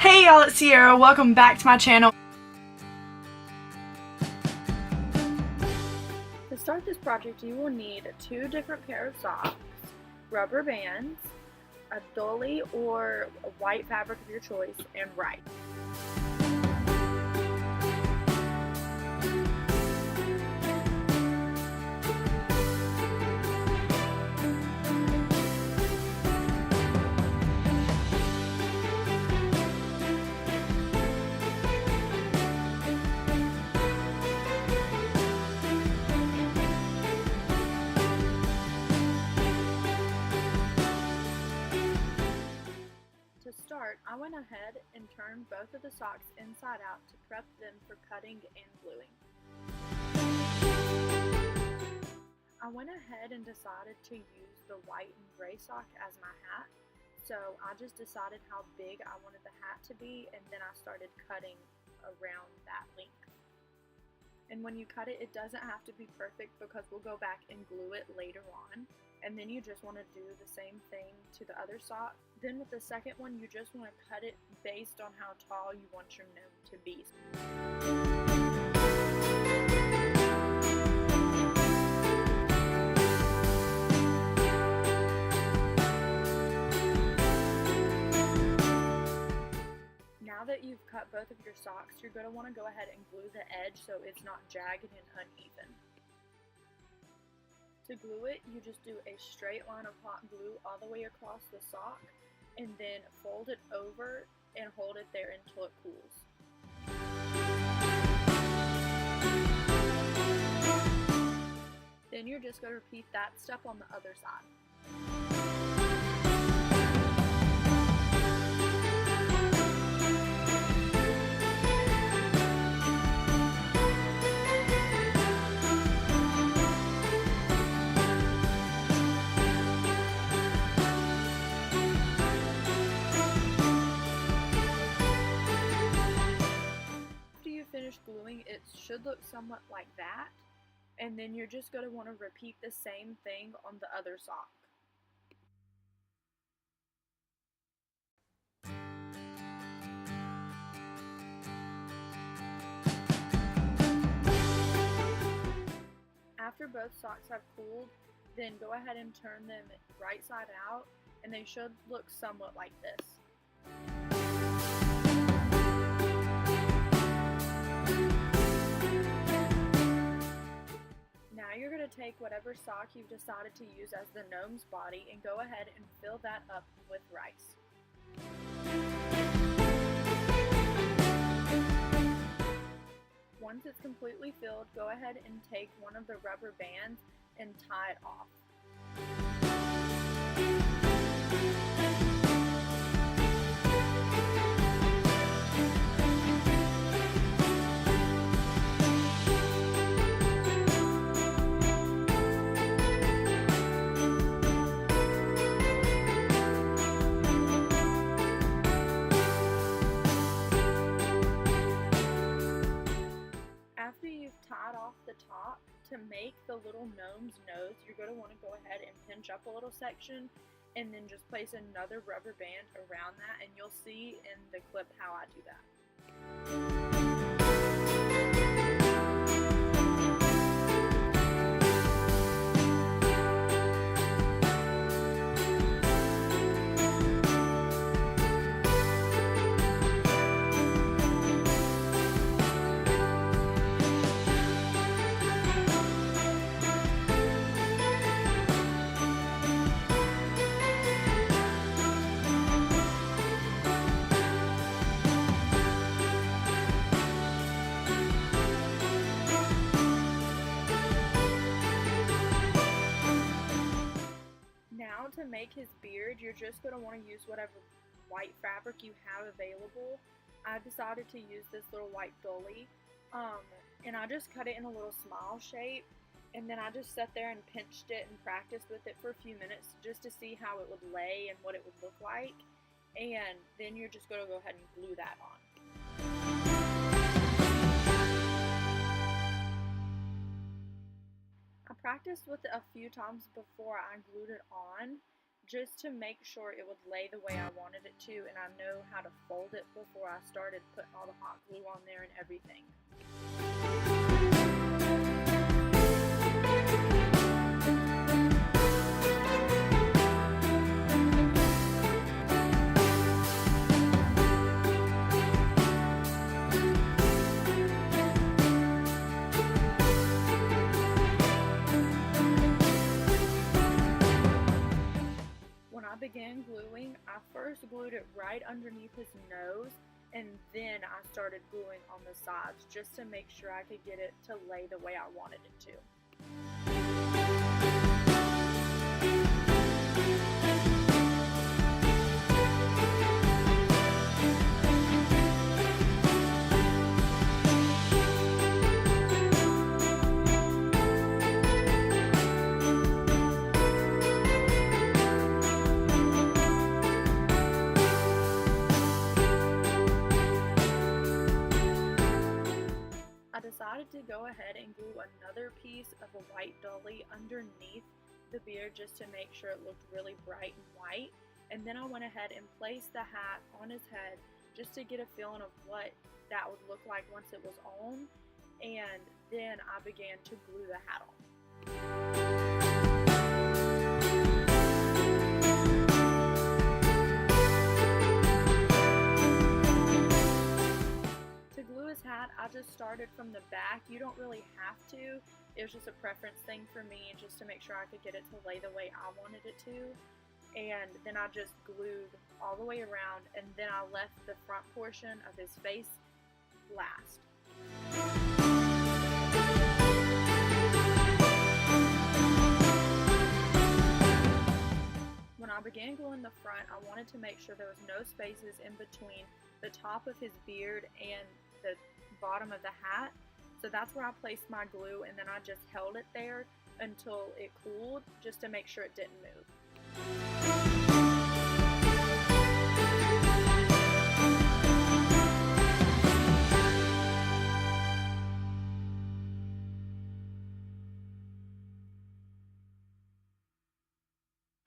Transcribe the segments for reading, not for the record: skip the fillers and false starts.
Hey y'all, it's Sierra. Welcome back to my channel. To start this project, you will need 2 different pairs of socks, rubber bands, a dolly or a white fabric of your choice, and rice. To start, I went ahead and turned both of the socks inside out to prep them for cutting and gluing. I went ahead and decided to use the white and gray sock as my hat, so I just decided how big I wanted the hat to be, and then I started cutting around that length. And when you cut it, it doesn't have to be perfect because we'll go back and glue it later on. And then you just want to do the same thing to the other sock. Then with the second one, you just want to cut it based on how tall you want your gnome to be. Now that you've cut both of your socks, you're going to want to go ahead and glue the edge so it's not jagged and uneven. To glue it, you just do a straight line of hot glue all the way across the sock and then fold it over and hold it there until it cools. Then you're just going to repeat that step on the other side. Finish gluing, it should look somewhat like that, and then you're just going to want to repeat the same thing on the other sock. After both socks have cooled, then go ahead and turn them right side out, and they should look somewhat like this. Now you're going to take whatever sock you've decided to use as the gnome's body and go ahead and fill that up with rice. Once it's completely filled, go ahead and take one of the rubber bands and tie it off. After you've tied off the top, to make the little gnome's nose, you're going to want to go ahead and pinch up a little section and then just place another rubber band around that, and you'll see in the clip how I do that. To make his beard, you're just going to want to use whatever white fabric you have available. I decided to use this little white dolly, and I just cut it in a little smile shape, and then I just sat there and pinched it and practiced with it for a few minutes just to see how it would lay and what it would look like, and then you're just going to go ahead and glue that on. I practiced with it a few times before I glued it on, just to make sure it would lay the way I wanted it to, and I know how to fold it before I started putting all the hot glue on there and everything. When I began gluing, I first glued it right underneath his nose, and then I started gluing on the sides just to make sure I could get it to lay the way I wanted it to. I decided to go ahead and glue another piece of a white dolly underneath the beard just to make sure it looked really bright and white. And then I went ahead and placed the hat on his head just to get a feeling of what that would look like once it was on. And then I began to glue the hat on. To glue his hat, I just started from the back. You don't really have to. It was just a preference thing for me, just to make sure I could get it to lay the way I wanted it to. And then I just glued all the way around, and then I left the front portion of his face last. When I began gluing the front, I wanted to make sure there was no spaces in between the top of his beard and the bottom of the hat. So that's where I placed my glue, and then I just held it there until it cooled just to make sure it didn't move.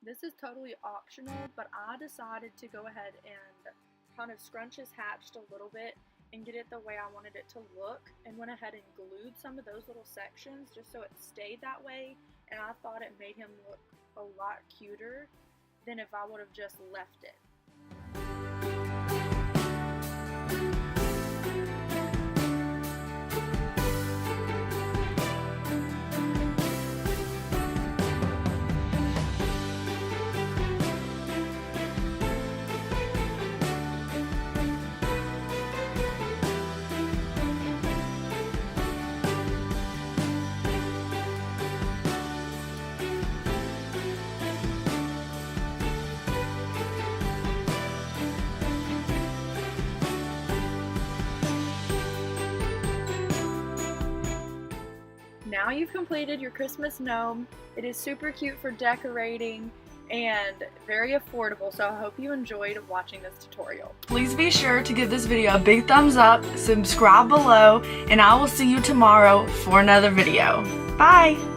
This is totally optional, but I decided to go ahead and kind of scrunch his hat just a little bit and get it the way I wanted it to look, and went ahead and glued some of those little sections just so it stayed that way, and I thought it made him look a lot cuter than if I would have just left it. Now you've completed your Christmas gnome. It is super cute for decorating and very affordable, so I hope you enjoyed watching this tutorial. Please be sure to give this video a big thumbs up, subscribe below, and I will see you tomorrow for another video. Bye!